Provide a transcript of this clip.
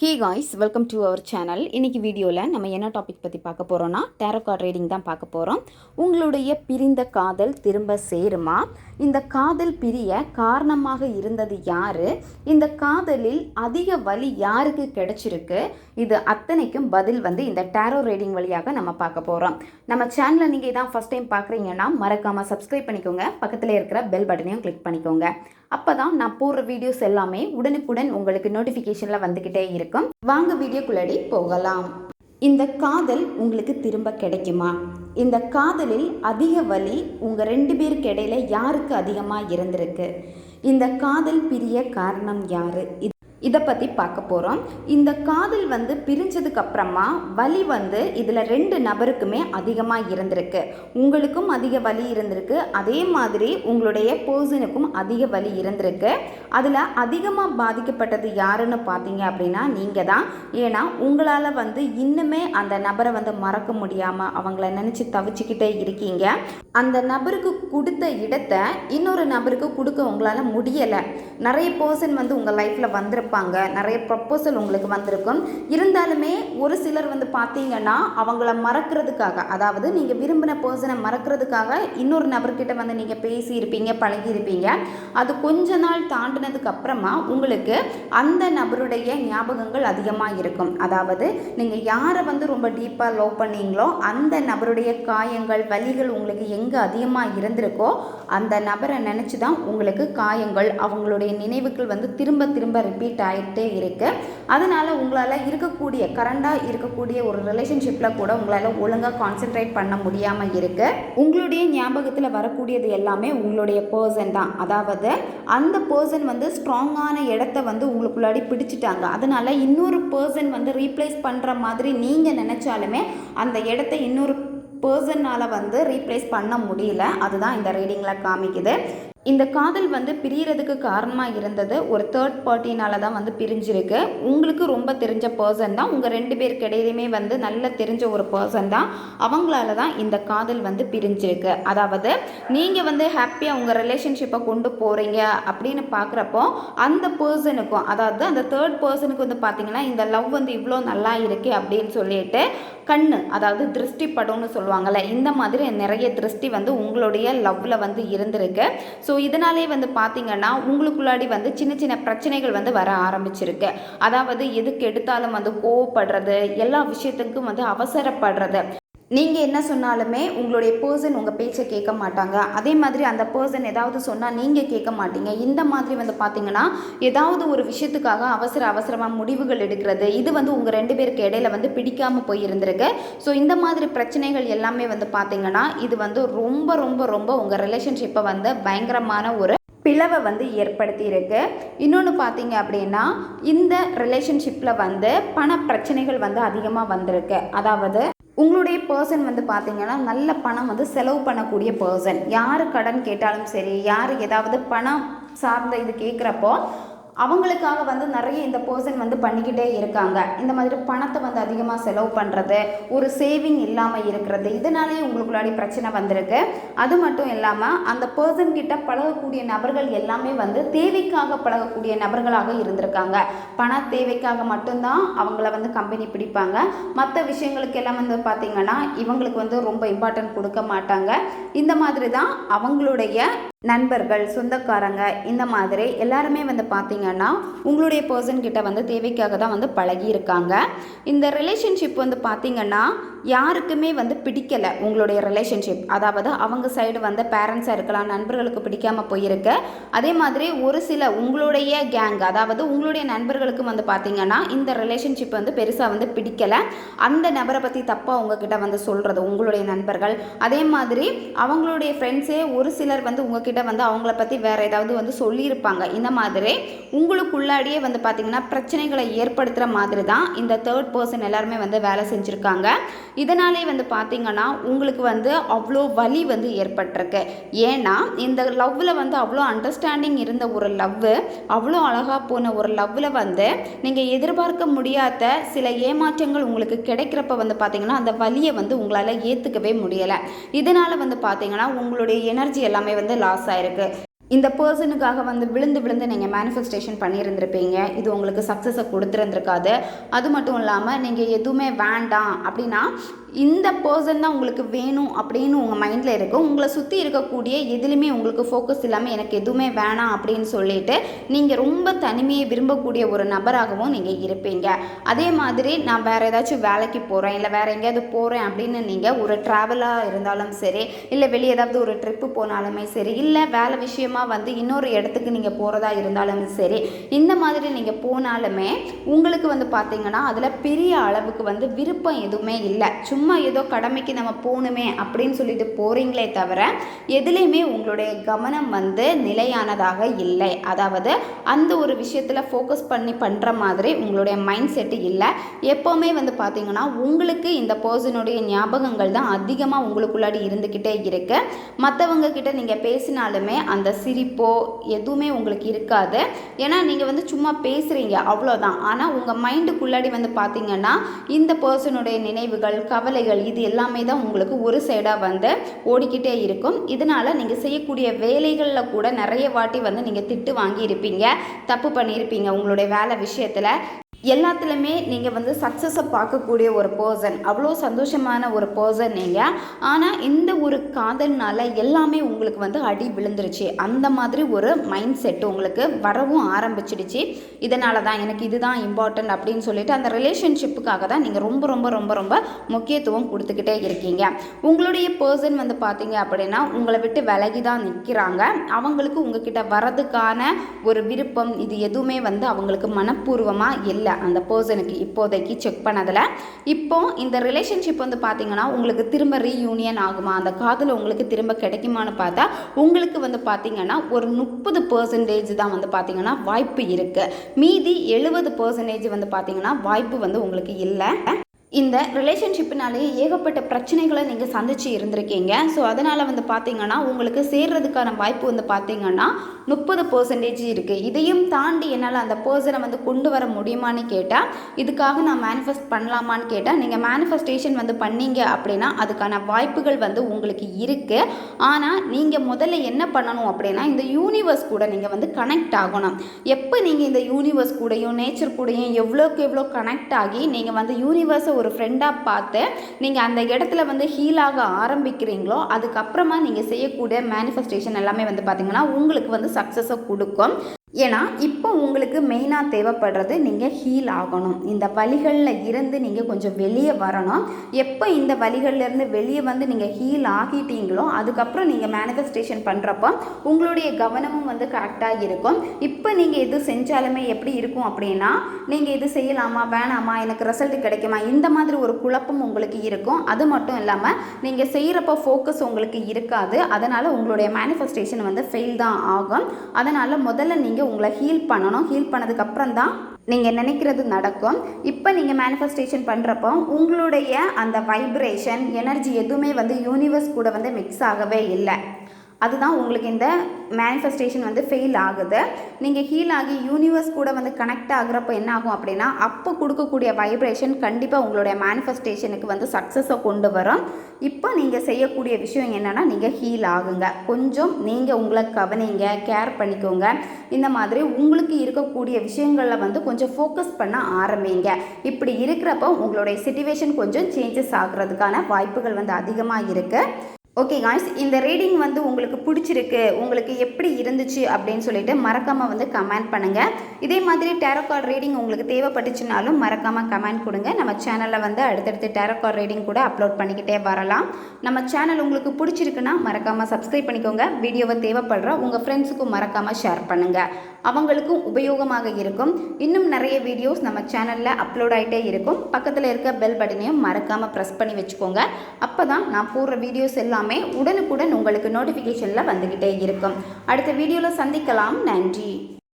Hey guys, welcome to our channel. இன்றைக்கி வீடியோவில் நம்ம என்ன டாபிக் பற்றி பார்க்க போகிறோன்னா டேரோ கார்ட் ரீடிங் தான் பார்க்க போகிறோம். உங்களுடைய பிரிந்த காதல் திரும்ப சேருமா? இந்த காதல் பிரிய காரணமாக இருந்தது யார்? இந்த காதலில் அதிக வலி யாருக்கு கிடைச்சிருக்கு? இது அத்தனைக்கும் பதில் இந்த டேரோ ரீடிங் வழியாக நம்ம பார்க்க போகிறோம். நம்ம சேனலை நீங்கள் இதான் ஃபஸ்ட் டைம் பார்க்குறீங்கன்னா மறக்காமல் சப்ஸ்கிரைப் பண்ணிக்கோங்க. பக்கத்தில் இருக்கிற பெல் பட்டனையும் கிளிக் பண்ணிக்கோங்க. அப்போ தான் நான் போடுற வீடியோஸ் எல்லாமே உடனுக்குடன் உங்களுக்கு நோட்டிஃபிகேஷனில் வந்துக்கிட்டே இருக்கும். வாங்க வீடியோக்குள்ளடி போகலாம். இந்த காதல் உங்களுக்கு திரும்ப கிடைக்குமா? இந்த காதலில் அதிக வலி உங்கள் 2 பேருக்கு இடையில யாருக்கு அதிகமாக இருந்திருக்கு? இந்த காதல் பிரிய காரணம் யார்? இதை பற்றி பார்க்க போகிறோம். இந்த காதல் பிரிஞ்சதுக்கு அப்புறமா வலி இதில் 2 நபருக்குமே அதிகமாக இருந்திருக்கு. உங்களுக்கும் அதிக வலி இருந்திருக்கு, அதே மாதிரி உங்களுடைய பர்சனுக்கும் அதிக வலி இருந்திருக்கு. அதில் அதிகமாக பாதிக்கப்பட்டது யாருன்னு பார்த்தீங்க அப்படின்னா நீங்கள் தான். ஏன்னா உங்களால் இன்னுமே அந்த நபரை மறக்க முடியாமல் அவங்கள நினச்சி தவிச்சுக்கிட்டே இருக்கீங்க. அந்த நபருக்கு கொடுத்த இடத்தை இன்னொரு நபருக்கு கொடுக்க உங்களால் முடியலை. நிறைய பர்சன் உங்கள் லைஃப்பில் வந்திருப்பாங்க, நிறைய ப்ரப்போசல் உங்களுக்கு வந்திருக்கும். இருந்தாலுமே ஒரு சிலர் பார்த்தீங்கன்னா அவங்கள மறக்கிறதுக்காக, அதாவது நீங்கள் விரும்பின பர்சனை மறக்கிறதுக்காக இன்னொரு நபர்கிட்ட நீங்கள் பேசியிருப்பீங்க, பழகியிருப்பீங்க. அது கொஞ்ச நாள் தாண்டினதுக்கு அப்புறமா உங்களுக்கு அந்த நபருடைய ஞாபகங்கள் அதிகமாக இருக்கும். அதாவது நீங்கள் யாரை ரொம்ப டீப்பாக லவ் பண்ணீங்களோ அந்த நபருடைய காயங்கள், வலிகள் உங்களுக்கு எங்கே அதிகமாக இருந்திருக்கோ அந்த நபரை நினச்சி தான் உங்களுக்கு காயங்கள், அவங்களுடைய நினைவுகள் திரும்ப திரும்ப ரிப்பீட் ஆகிட்டே இருக்கு. அதனால் உங்களால் கரண்டாக இருக்கக்கூடிய ஒரு ரிலேஷன்ஷிப்பில் கூட உங்களால் ஒழுங்காக கான்சென்ட்ரேட் பண்ண முடியாமல் இருக்கு. உங்களுடைய ஞாபகத்தில் வரக்கூடியது எல்லாமே உங்களுடைய பர்சன் தான். அதாவது அந்த பர்சன் ஸ்ட்ராங்கான இடத்த உங்களுக்குள்ளாடி பிடிச்சிட்டாங்க. அதனால் இன்னொரு பர்சன் ரீப்ளேஸ் பண்ணுற மாதிரி நீங்கள் நினச்சாலுமே அந்த இடத்த இன்னொரு பர்சனால் ரீப்ளேஸ் பண்ண முடியல. அதுதான் இந்த ரீடிங்கில் காமிக்குது. இந்த காதல் பிரியறதுக்கு காரணமாக இருந்தது ஒரு தேர்ட் பார்ட்டினால தான் பிரிஞ்சிருக்கு. உங்களுக்கு ரொம்ப தெரிஞ்ச பர்சன் தான், உங்கள் 2 பேருக்கு இடையிலுமே நல்ல தெரிஞ்ச ஒரு பர்சன் தான். அவங்களால தான் இந்த காதல் பிரிஞ்சிருக்கு. அதாவது நீங்கள் ஹாப்பியாக உங்கள் ரிலேஷன்ஷிப்பை கொண்டு போகிறீங்க அப்படின்னு பார்க்குறப்போ அந்த பர்சனுக்கும், அதாவது அந்த தேர்ட் பர்சனுக்கு பார்த்தீங்கன்னா இந்த லவ் இவ்வளோ நல்லா இருக்குது அப்படின்னு சொல்லிட்டு கண்ணு, அதாவது திருஷ்டி படம்னு சொல்லுவாங்கள்ல, இந்த மாதிரி நிறைய திருஷ்டி உங்களுடைய லவ்வில் இருந்திருக்கு. ஸோ இதனாலே பார்த்தீங்கன்னா உங்களுக்குள்ளாடி சின்ன சின்ன பிரச்சனைகள் வர ஆரம்பிச்சிருக்கு. அதாவது எதுக்கு எடுத்தாலும் கோவப்படுறது, எல்லா விஷயத்துக்கும் அவசரப்படுறது. நீங்கள் என்ன சொன்னாலுமே உங்களுடைய பர்சன் உங்கள் பேச்சை கேட்க மாட்டாங்க. அதே மாதிரி அந்த பர்சன் ஏதாவது சொன்னால் நீங்கள் கேட்க மாட்டீங்க. இந்த மாதிரி பார்த்தீங்கன்னா ஏதாவது ஒரு விஷயத்துக்காக அவசரமாக முடிவுகள் எடுக்கிறது, இது உங்கள் 2 பேருக்கு இடையில பிடிக்காமல் போயிருந்திருக்கு. ஸோ இந்த மாதிரி பிரச்சனைகள் எல்லாமே பார்த்தீங்கன்னா இது ரொம்ப ரொம்ப ரொம்ப உங்கள் ரிலேஷன்ஷிப்பை பயங்கரமான ஒரு பிளவை ஏற்படுத்தி இருக்கு. இன்னொன்று பார்த்தீங்க அப்படின்னா இந்த ரிலேஷன்ஷிப்பில் பண பிரச்சனைகள் அதிகமாக வந்திருக்கு. அதாவது உங்களுடைய பர்சன் பார்த்தீங்கன்னா நல்ல பணம் செலவு பண்ணக்கூடிய பர்சன். யார் கடன் கேட்டாலும் சரி, யார் ஏதாவது பணம் சார்ந்த இது கேட்குறப்போ அவங்களுக்காக நிறைய இந்த பர்சன் பண்ணிக்கிட்டே இருக்காங்க. இந்த மாதிரி பணத்தை அதிகமாக செலவு பண்ணுறது, ஒரு சேவிங் இல்லாமல் இருக்கிறது, இதனாலேயே உங்களுக்குள்ளாடி பிரச்சனை வந்திருக்கு. அது மட்டும் இல்லாமல் அந்த பர்சன் கிட்ட பழகக்கூடிய நபர்கள் எல்லாமே தேவைக்காக பழகக்கூடிய நபர்களாக இருந்திருக்காங்க. பண தேவைக்காக மட்டும்தான் அவங்கள கம்பெனி பிடிப்பாங்க. மற்ற விஷயங்களுக்கு எல்லாம் பார்த்தீங்கன்னா இவங்களுக்கு ரொம்ப இம்பார்ட்டன்ட் கொடுக்க மாட்டாங்க. இந்த மாதிரி தான் அவங்களுடைய நண்பர்கள், சொந்தக்காரங்க, இந்த மாதிரி எல்லாருமே பார்த்தீங்கன்னா உங்களுடைய பர்சன் கிட்ட தேவைக்காக தான் பழகி இருக்காங்க. இந்த ரிலேஷன்ஷிப் பார்த்தீங்கன்னா யாருக்குமே பிடிக்கலை உங்களுடைய ரிலேஷன்ஷிப். அதாவது அவங்க சைடு பேரண்ட்ஸாக இருக்கலாம், நண்பர்களுக்கு பிடிக்காமல் போயிருக்கு. அதே மாதிரி ஒரு சில உங்களுடைய கேங், அதாவது உங்களுடைய நண்பர்களுக்கு பார்த்தீங்கன்னா இந்த ரிலேஷன்ஷிப் பெருசாக பிடிக்கலை. அந்த நபரை பற்றி தப்பாக உங்ககிட்ட சொல்கிறது உங்களுடைய நண்பர்கள். அதே மாதிரி அவங்களுடைய ஃப்ரெண்ட்ஸே ஒரு சிலர் உங்ககிட்ட அவங்கள பற்றி வேறு ஏதாவது சொல்லியிருப்பாங்க. இந்த மாதிரி உங்களுக்குள்ளாடியே பார்த்தீங்கன்னா பிரச்சனைகளை ஏற்படுத்துகிற மாதிரி தான் இந்த தேர்ட் பர்சன் எல்லாருமே வேலை செஞ்சுருக்காங்க. இதனாலே பார்த்தீங்கன்னா உங்களுக்கு அவ்வளோ வலி ஏற்பட்டிருக்கு. ஏன்னா இந்த லவ்வில் அவ்வளோ அண்டர்ஸ்டாண்டிங் இருந்த ஒரு லவ், அவ்வளோ அழகாக போன ஒரு லவ்வில் நீங்கள் எதிர்பார்க்க முடியாத சில ஏமாற்றங்கள் உங்களுக்கு கிடைக்கிறப்ப பார்த்தீங்கன்னா அந்த வலியை உங்களால் ஏற்றுக்கவே முடியலை. இதனால் பார்த்தீங்கன்னா உங்களுடைய எனர்ஜி எல்லாமே லாஸ் ஆயிருக்கு. இந்த பர்சனுக்காக வந்து விழுந்து விழுந்து நீங்கள் மேனிஃபெஸ்டேஷன் பண்ணியிருந்திருப்பீங்க. இது உங்களுக்கு சக்ஸஸை கொடுத்துருந்துருக்காது. அது மட்டும் இல்லாமல் நீங்கள் எதுவுமே வேண்டாம் அப்படின்னா இந்த பர்சன் தான் உங்களுக்கு வேணும் அப்படின்னு உங்கள் மைண்டில் இருக்கும். உங்களை சுற்றி இருக்கக்கூடிய எதுலையுமே உங்களுக்கு ஃபோக்கஸ் இல்லாமல் எனக்கு எதுவுமே வேணாம் அப்படின்னு சொல்லிட்டு நீங்கள் ரொம்ப தனிமையை விரும்பக்கூடிய ஒரு நபராகவும் நீங்கள் இருப்பீங்க. அதே மாதிரி நான் வேறு ஏதாச்சும் வேலைக்கு போகிறேன், இல்லை வேறு எங்கேயாவது போகிறேன் அப்படின்னு நீங்கள் ஒரு ட்ராவலாக இருந்தாலும் சரி, இல்லை வெளியே ஏதாவது ஒரு ட்ரிப்பு போனாலுமே சரி, இல்லை வேலை விஷயமாக வந்து இன்னொரு இடத்துக்கு நீங்கள் போகிறதா இருந்தாலும் சரி, இந்த மாதிரி நீங்கள் போனாலுமே உங்களுக்கு வந்து பார்த்தீங்கன்னா அதில் பெரிய அளவுக்கு வந்து விருப்பம் எதுவுமே இல்லை. சும்மா ஏதோ கடமைக்கு நம்ம போகணுமே அப்படின்னு சொல்லிட்டு போகிறீங்களே தவிர எதுலேயுமே உங்களுடைய கவனம் வந்து நிலையானதாக இல்லை. அதாவது அந்த ஒரு விஷயத்தில் ஃபோக்கஸ் பண்ணி பண்ணுற மாதிரி உங்களுடைய மைண்ட் செட்டு இல்லை. எப்போவுமே வந்து பார்த்தீங்கன்னா உங்களுக்கு இந்த பர்சனுடைய ஞாபகங்கள் தான் அதிகமாக உங்களுக்குள்ளாடி இருந்துக்கிட்டே இருக்குது. மற்றவங்க கிட்ட நீங்கள் பேசினாலுமே அந்த சிரிப்போ எதுவுமே உங்களுக்கு இருக்காது. ஏன்னா நீங்கள் வந்து சும்மா பேசுகிறீங்க அவ்வளோதான். ஆனால் உங்கள் மைண்டுக்குள்ளாடி வந்து பார்த்தீங்கன்னா இந்த பர்சனுடைய நினைவுகள், கவலைகள் இது எல்லாமே தான் உங்களுக்கு ஒரு சைடாக வந்து ஓடிக்கிட்டே இருக்கும். இதனால் நீங்கள் செய்யக்கூடிய வேலைகளில் கூட நிறைய வாட்டி வந்து நீங்கள் திட்டு வாங்கியிருப்பீங்க, தப்பு பண்ணியிருப்பீங்க. உங்களுடைய வேலை விஷயத்தில் எல்லாத்துலேயுமே நீங்கள் வந்து சக்ஸஸை பார்க்கக்கூடிய ஒரு பர்சன், அவ்வளோ சந்தோஷமான ஒரு பர்சன் நீங்கள். ஆனால் இந்த ஒரு காதல்னால எல்லாமே உங்களுக்கு வந்து அடி விழுந்துருச்சு. அந்த மாதிரி ஒரு மைண்ட் செட்டு உங்களுக்கு வரவும் ஆரம்பிச்சிடுச்சு. இதனால தான் எனக்கு இதுதான் இம்பார்ட்டன்ட் அப்படின்னு சொல்லிட்டு அந்த ரிலேஷன்ஷிப்புக்காக தான் நீங்கள் ரொம்ப ரொம்ப ரொம்ப ரொம்ப முக்கியத்துவம் கொடுத்துக்கிட்டே இருக்கீங்க. உங்களுடைய பர்சன் வந்து பார்த்தீங்க அப்படின்னா உங்களை விட்டு விலகி தான் நிற்கிறாங்க. அவங்களுக்கு உங்ககிட்ட வரதுக்கான ஒரு விருப்பம் இது எதுவுமே வந்து அவங்களுக்கு மனப்பூர்வமாக இல்லை. அந்த பர்சனுக்கு இப்போதைக்கு செக் பண்ணதில் இப்போ இந்த ரிலேஷன்ஷிப் வந்து பார்த்தீங்கன்னா உங்களுக்கு திரும்ப ரீயூனியன் ஆகுமா, அந்த காதல் உங்களுக்கு திரும்ப கிடைக்குமான்னு பார்த்தா உங்களுக்கு வந்து பார்த்தீங்கன்னா ஒரு 30% தான் வந்து பார்த்தீங்கன்னா வாய்ப்பு இருக்குது. மீதி 70% வந்து பார்த்தீங்கன்னா வாய்ப்பு வந்து உங்களுக்கு இல்லை. இந்த ரிலேஷன்ஷிப்பினாலேயே ஏகப்பட்ட பிரச்சனைகளை நீங்கள் சந்திச்சு இருந்திருக்கீங்க. ஸோ அதனால் வந்து பார்த்தீங்கன்னா உங்களுக்கு சேர்றதுக்கான வாய்ப்பு வந்து பார்த்தீங்கன்னா 30% இருக்குது. இதையும் தாண்டி என்னால் அந்த பர்சனை வந்து கொண்டு வர முடியுமான்னு கேட்டால், இதுக்காக நான் மேனிஃபெஸ்ட் பண்ணலாமான்னு கேட்டால், நீங்கள் மேனிஃபெஸ்டேஷன் வந்து பண்ணீங்க அப்படின்னா அதுக்கான வாய்ப்புகள் வந்து உங்களுக்கு இருக்குது. ஆனால் நீங்கள் முதல்ல என்ன பண்ணணும் அப்படின்னா இந்த யூனிவர்ஸ் கூட நீங்கள் வந்து கனெக்ட் ஆகணும். எப்போ நீங்கள் இந்த யூனிவர்ஸ் கூடயும் நேச்சர் கூடயும் எவ்வளோக்கு எவ்வளோ கனெக்ட் ஆகி நீங்கள் வந்து யூனிவர்ஸை ஒரு ஃப்ரெண்டாக பார்த்து நீங்கள் அந்த இடத்துல வந்து ஹீலாக ஆரம்பிக்கிறீங்களோ அதுக்கப்புறமா நீங்கள் செய்யக்கூடிய மேனிஃபெஸ்டேஷன் எல்லாமே வந்து பார்த்திங்கன்னா உங்களுக்கு வந்து சக்ஸஸை கொடுக்கும். ஏன்னா இப்போ உங்களுக்கு மெயினாக தேவைப்படுறது நீங்கள் ஹீல் ஆகணும். இந்த வலிகளில் இருந்து நீங்கள் கொஞ்சம் வெளியே வரணும். எப்போ இந்த வலிகள்லேருந்து வெளியே வந்து நீங்கள் ஹீல் ஆகிட்டீங்களோ அதுக்கப்புறம் நீங்கள் மேனிஃபெஸ்டேஷன் பண்ணுறப்போ உங்களுடைய கவனமும் வந்து கரெக்டாக இருக்கும். இப்போ நீங்கள் எது செஞ்சாலுமே எப்படி இருக்கும் அப்படின்னா நீங்கள் இது செய்யலாமா வேணாமா, எனக்கு ரிசல்ட் கிடைக்குமா, இந்த மாதிரி ஒரு குழப்பம் உங்களுக்கு இருக்கும். அது மட்டும் இல்லாமல் நீங்கள் செய்கிறப்போ ஃபோக்கஸ் உங்களுக்கு இருக்காது. அதனால் உங்களுடைய மேனிஃபெஸ்டேஷன் வந்து ஃபெயில் தான் ஆகும். அதனால் முதல்ல நீங்கள் உங்களை ஹீல் பண்ணணும். ஹீல் பண்ணதுக்கப்புறம் தான் நீங்கள் நினைக்கிறது நடக்கும். இப்போ நீங்கள் மேனிஃபெஸ்டேஷன் பண்ணுறப்போ உங்களுடைய அந்த வைப்ரேஷன் எனர்ஜி எதுவுமே வந்து யூனிவர்ஸ் கூட வந்து மிக்ஸ் ஆகவே இல்லை. அதுதான் உங்களுக்கு இந்த மேனிஃபெஸ்டேஷன் வந்து ஃபெயில் ஆகுது. நீங்கள் ஹீல் ஆகி யூனிவர்ஸ் கூட வந்து கனெக்ட் ஆகுறப்போ என்ன ஆகும் அப்படின்னா அப்போ கொடுக்கக்கூடிய வைப்ரேஷன் கண்டிப்பாக உங்களுடைய மேனிஃபெஸ்டேஷனுக்கு வந்து சக்ஸஸை கொண்டு வரும். இப்போ நீங்கள் செய்யக்கூடிய விஷயம் என்னென்னா நீங்கள் ஹீல் ஆகுங்க. கொஞ்சம் நீங்கள் உங்களை கவனிங்க, கேர் பண்ணிக்கோங்க. இந்த மாதிரி உங்களுக்கு இருக்கக்கூடிய விஷயங்களில் வந்து கொஞ்சம் ஃபோக்கஸ் பண்ண ஆரம்பிங்க. இப்படி இருக்கிறப்போ உங்களுடைய சிச்சுவேஷன் கொஞ்சம் சேஞ்சஸ் ஆகிறதுக்கான வாய்ப்புகள் வந்து அதிகமாக இருக்குது. ஓகே காய்ஸ், இந்த ரீடிங் வந்து உங்களுக்கு பிடிச்சிருக்கு, உங்களுக்கு எப்படி இருந்துச்சு அப்படின்னு சொல்லிட்டு மறக்காமல் வந்து கமெண்ட் பண்ணுங்கள். இதே மாதிரி டேரோ கார்டு ரீடிங் உங்களுக்கு தேவைப்பட்டுச்சுனாலும் மறக்காமல் கமெண்ட் கொடுங்க. நம்ம சேனலில் வந்து அடுத்தடுத்து டேரோ கார்டு ரீடிங் கூட அப்லோட் பண்ணிக்கிட்டே வரலாம். நம்ம சேனல் உங்களுக்கு பிடிச்சிருக்குன்னா மறக்காமல் சப்ஸ்கிரைப் பண்ணிக்கோங்க. வீடியோவை தேவைப்படுற உங்கள் ஃப்ரெண்ட்ஸுக்கும் மறக்காமல் ஷேர் பண்ணுங்கள், அவங்களுக்கும் உபயோகமாக இருக்கும். இன்னும் நிறைய வீடியோஸ் நம்ம சேனலில் அப்லோட் ஆகிட்டே இருக்கும். பக்கத்தில் இருக்க பெல் பட்டனையும் மறக்காமல் ப்ரெஸ் பண்ணி வச்சுக்கோங்க. அப்போ தான் நான் போடுற வீடியோஸ் எல்லாம் உடனுக்குடன் உங்களுக்கு நோட்டிஃபிகேஷனில் வந்துக்கிட்டே இருக்கும். அடுத்த வீடியோவில் சந்திக்கலாம். நன்றி.